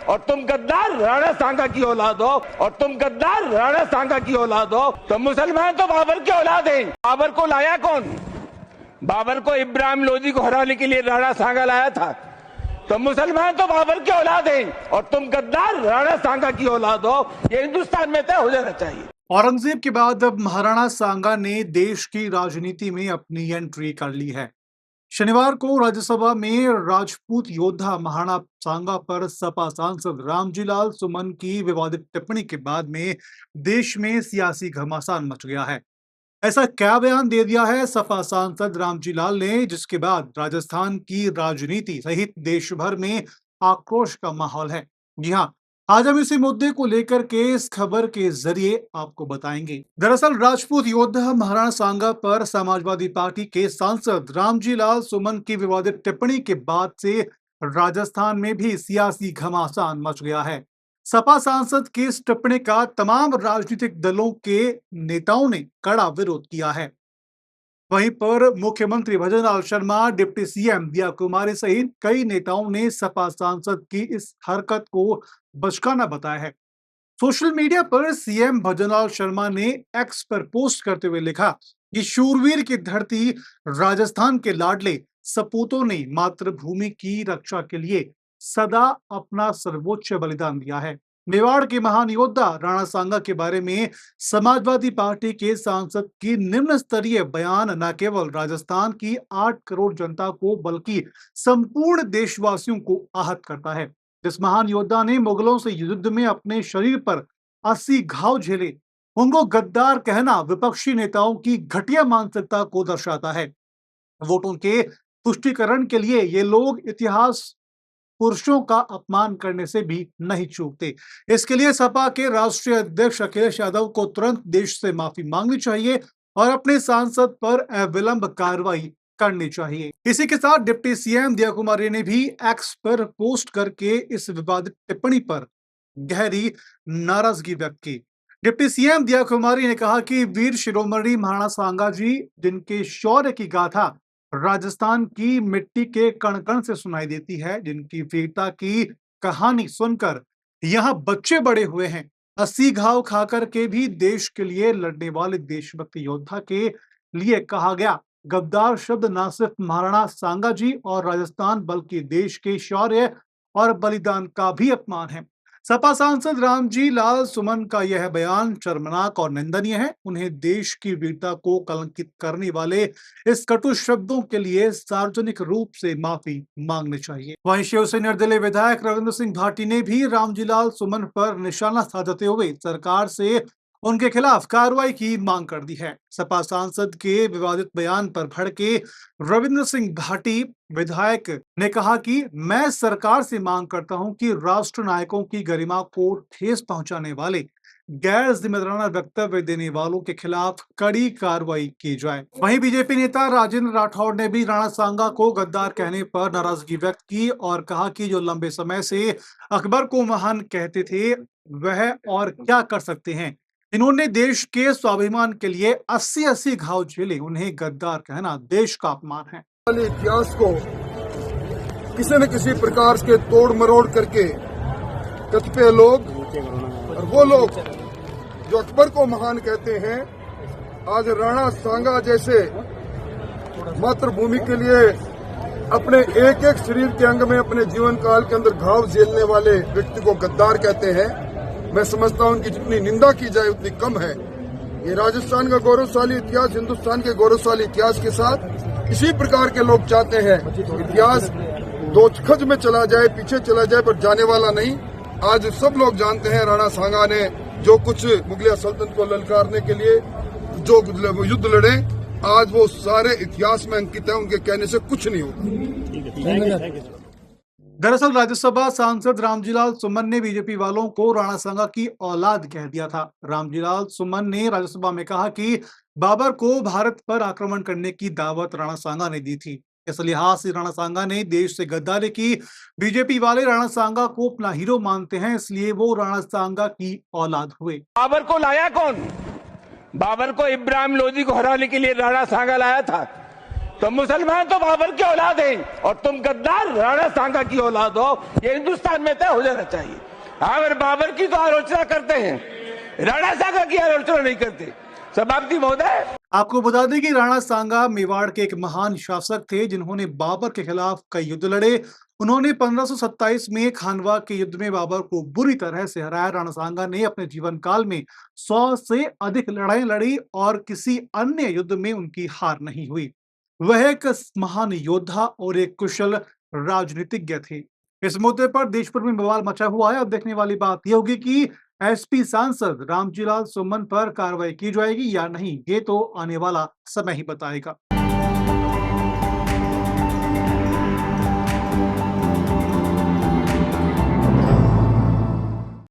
और तुम गद्दार राणा सांगा की औलाद हो, और तुम गद्दार राणा सांगा की औलाद हो, तो मुसलमान तो बाबर की औलाद है। बाबर को लाया कौन? बाबर को इब्राहिम लोदी को हराने के लिए राणा सांगा लाया था। तो मुसलमान तो बाबर की औलाद है और तुम गद्दार राणा सांगा की औलाद हो। ये हिंदुस्तान में तय हो जाना चाहिए। औरंगजेब के बाद अब महाराणा सांगा ने देश की राजनीति में अपनी एंट्री कर ली है। शनिवार को राज्यसभा में राजपूत योद्धा महाराणा सांगा पर सपा सांसद रामजीलाल सुमन की विवादित टिप्पणी के बाद में देश में सियासी घमासान मच गया है। ऐसा क्या बयान दे दिया है सपा सांसद रामजीलाल ने, जिसके बाद राजस्थान की राजनीति सहित देश भर में आक्रोश का माहौल है। जी हाँ, आज हम इसी मुद्दे को लेकर के इस खबर के जरिए आपको बताएंगे। दरअसल राजपूत योद्धा महाराणा सांगा पर समाजवादी पार्टी के सांसद रामजीलाल सुमन की विवादित टिप्पणी के बाद से राजस्थान में भी सियासी घमासान मच गया है। सपा सांसद की इस टिप्पणी का तमाम राजनीतिक दलों के नेताओं ने कड़ा विरोध किया है। वहीं पर मुख्यमंत्री भजनलाल शर्मा, डिप्टी सीएम दिया कुमारी सहित कई नेताओं ने सपा सांसद की इस हरकत को बचकाना बताया है। सोशल मीडिया पर सीएम भजनलाल शर्मा ने एक्स पर पोस्ट करते हुए लिखा कि शूरवीर की धरती राजस्थान के लाडले सपूतों ने मातृभूमि की रक्षा के लिए सदा अपना सर्वोच्च बलिदान दिया है। मेवाड़ के महान योद्धा राणा सांगा के बारे में समाजवादी पार्टी के सांसद की निम्न स्तरीय बयान न केवल राजस्थान की 8 करोड़ जनता को बल्कि संपूर्ण देशवासियों को आहत करता है। जिस महान योद्धा ने मुगलों से युद्ध में अपने शरीर पर 80 घाव झेले, उनको गद्दार कहना विपक्षी नेताओं की घटिया मानसिकता को दर्शाता है। वोटों के तुष्टीकरण के लिए ये लोग इतिहास पुरुषों का अपमान करने से भी नहीं चूकते। इसके लिए सपा के राष्ट्रीय अध्यक्ष अखिलेश यादव को तुरंत देश से माफी मांगनी चाहिए और अपने सांसद पर अविलंब कार्रवाई करनी चाहिए। इसी के साथ डिप्टी सीएम दिया कुमारी ने भी एक्स पर पोस्ट करके इस विवादित टिप्पणी पर गहरी नाराजगी व्यक्त की। डिप्टी सीएम दिया कुमारी ने कहा कि वीर शिरोमणि महाराणा सांगा जी, जिनके शौर्य की गाथा राजस्थान की मिट्टी के कण कण से सुनाई देती है, जिनकी वीरता की कहानी सुनकर यहाँ बच्चे बड़े हुए हैं, 80 घाव खाकर के भी देश के लिए लड़ने वाले देशभक्ति योद्धा के लिए कहा गया गद्दार शब्द न सिर्फ महाराणा सांगा जी और राजस्थान बल्कि देश के शौर्य और बलिदान का भी अपमान है। सपा सांसद रामजी लाल सुमन का यह बयान शर्मनाक और निंदनीय है। उन्हें देश की वीरता को कलंकित करने वाले इस कटु शब्दों के लिए सार्वजनिक रूप से माफी मांगनी चाहिए। वहीं शिवसेना निर्दलीय विधायक रविंद्र सिंह भाटी ने भी रामजीलाल सुमन पर निशाना साधते हुए सरकार से उनके खिलाफ कार्रवाई की मांग कर दी है। सपा सांसद के विवादित बयान पर भड़के रविंद्र सिंह भाटी विधायक ने कहा कि मैं सरकार से मांग करता हूं कि राष्ट्र नायकों की गरिमा को ठेस पहुंचाने वाले गैर जिम्मेदाराना वक्तव्य देने वालों के खिलाफ कड़ी कार्रवाई की जाए। वहीं बीजेपी नेता राजेंद्र राठौड़ ने भी राणा सांगा को गद्दार कहने पर नाराजगी व्यक्त की और कहा कि जो लंबे समय से अकबर को महान कहते थे वह और क्या कर सकते हैं। इन्होंने देश के स्वाभिमान के लिए 80-80 घाव झेले, उन्हें गद्दार कहना देश का अपमान है। इतिहास को किसी न किसी प्रकार के तोड़ मरोड़ करके कतिपय लोग और वो लोग जो अकबर को महान कहते हैं, आज राणा सांगा जैसे मातृभूमि के लिए अपने एक एक शरीर के अंग में अपने जीवन काल के अंदर घाव झेलने वाले व्यक्ति को गद्दार कहते हैं। मैं समझता हूं उनकी जितनी निंदा की जाए उतनी कम है। ये राजस्थान का गौरवशाली इतिहास, हिंदुस्तान के गौरवशाली इतिहास के साथ इसी प्रकार के लोग चाहते हैं इतिहास दो खज में चला जाए, पीछे चला जाए, पर जाने वाला नहीं। आज सब लोग जानते हैं राणा सांगा ने जो कुछ मुगलिया सल्तनत को ललकारने के लिए जो युद्ध लड़े, आज वो सारे इतिहास में अंकित है। उनके कहने से कुछ नहीं होगा। दरअसल राज्यसभा सांसद रामजीलाल सुमन ने बीजेपी वालों को राणा सांगा की औलाद कह दिया था। रामजीलाल सुमन ने राज्यसभा में कहा कि बाबर को भारत पर आक्रमण करने की दावत राणा सांगा ने दी थी। इस लिहाज से राणा सांगा ने देश से गद्दारी की। बीजेपी वाले राणा सांगा को अपना हीरो मानते हैं, इसलिए वो राणा सांगा की औलाद हुए। बाबर को लाया कौन? बाबर को इब्राहिम लोदी को हराने के लिए राणा सांगा लाया था। तुम मुसलमान तो बाबर की औलाद हैं और तुम गद्दार राणा सांगा की औलाद हो। ये हिंदुस्तान में तय हो जाना चाहिए। अगर बाबर की तो आलोचना करते हैं, राणा सांगा की आलोचना नहीं करते। सभापति महोदय, आपको बता दें कि राणा सांगा मेवाड़ के एक महान शासक थे जिन्होंने बाबर के खिलाफ कई युद्ध लड़े। उन्होंने 1527 में खानवा के युद्ध में बाबर को बुरी तरह से हराया। राणा सांगा ने अपने जीवन काल में 100 से अधिक लड़ाई लड़ी और किसी अन्य युद्ध में उनकी हार नहीं हुई। वह एक महान योद्धा और एक कुशल राजनीतिज्ञ थे। इस मुद्दे पर देश भर में बवाल मचा हुआ है। अब देखने वाली बात यह होगी कि एसपी सांसद रामजीलाल सुमन पर कार्रवाई की जाएगी या नहीं, ये तो आने वाला समय ही बताएगा।